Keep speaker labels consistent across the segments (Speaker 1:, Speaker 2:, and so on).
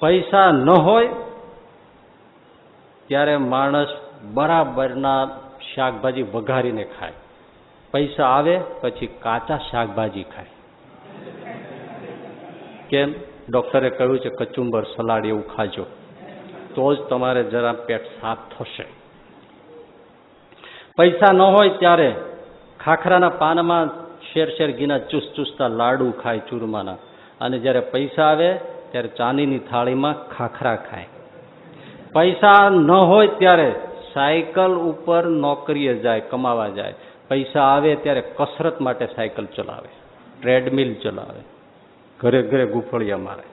Speaker 1: પૈસા ન હોય ત્યારે માણસ બરાબરના શાકભાજી વઘારીને ખાય. પૈસા આવે પછી કાચા શાકભાજી ખાય. કેમ? ડોક્ટરે કહ્યું છે કચુંબર, સલાડ એવું ખાજો, તો જ તમારે જરા પેટ સાફ થશે. પૈસા ન હોય ત્યારે ખાખરાના પાનમાં શેર શેર ઘીના ચૂસતા લાડુ ખાય ચૂરમાના, અને જ્યારે પૈસા આવે ત્યારે ચાંદીની થાળીમાં ખાખરા ખાય. પૈસા ન હોય ત્યારે સાયકલ ઉપર નોકરીએ જાય, કમાવા જાય. પૈસા આવે ત્યારે કસરત માટે સાયકલ ચલાવે, ટ્રેડમિલ ચલાવે, ઘરે ઘરે ગુફળિયા મારે.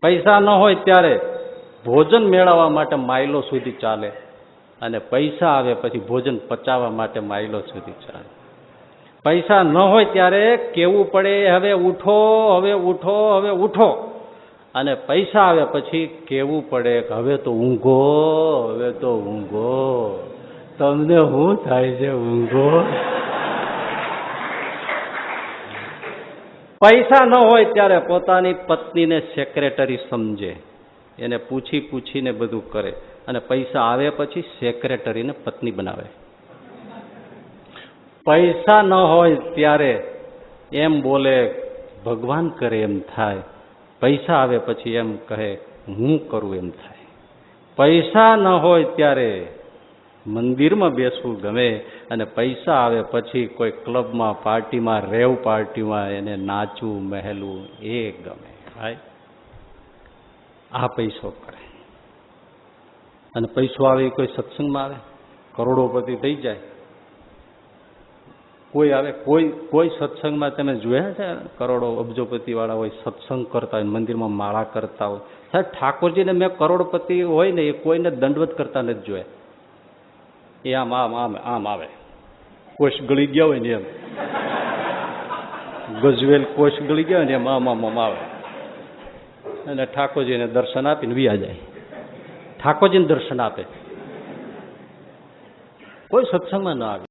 Speaker 1: પૈસા ન હોય ત્યારે ભોજન મેળવવા માટે માઇલો સુધી ચાલે, અને પૈસા આવે પછી ભોજન પચાવવા માટે માઇલો સુધી ચાલે. પૈસા ન હોય ત્યારે કેવું પડે હવે ઉઠો, હવે ઉઠો, હવે ઉઠો, અને પૈસા આવે પછી કેવું પડે હવે તો ઊંઘો, હવે તો ઊંઘો. તમને શું થાય છે? ઊંઘો. પૈસા ન હોય ત્યારે પોતાની પત્નીને સેક્રેટરી સમજે, એને પૂછી પૂછીને બધું કરે, અને પૈસા આવે પછી સેક્રેટરીને પત્ની બનાવે. પૈસા ન હોય ત્યારે એમ બોલે ભગવાન કરે એમ થાય, પૈસા આવે પછી એમ કહે હું કરું એમ થાય. પૈસા ન હોય ત્યારે મંદિરમાં બેસવું ગમે, અને પૈસા આવે પછી કોઈ ક્લબમાં, પાર્ટીમાં, રેવ પાર્ટીમાં એને નાચવું, મહેલવું એ ગમે. આ પૈસો કરે. અને પૈસો આવે કોઈ સત્સંગમાં આવે, કરોડોપતિ થઈ જાય. કોઈ આવે, કોઈ સત્સંગમાં તમે જોયા છે કરોડો અબજોપતિ વાળા હોય સત્સંગ કરતા હોય, મંદિરમાં માળા કરતા હોય? સાહેબ ઠાકોરજીને મેં કરોડપતિ હોય ને એ કોઈને દંડવત કરતા નથી જોયા. એ આમ આમ આમ આમ આવે, કોષ ગળી ગયા હોય ને એમ, ગજવેલ કોષ ગળી ગયા હોય ને એમ આમ આમ આમ આવે, અને ઠાકોરજીને દર્શન આપીને વિયા જાય. ઠાકોરજીને દર્શન આપે, કોઈ સત્સંગમાં ન આવે.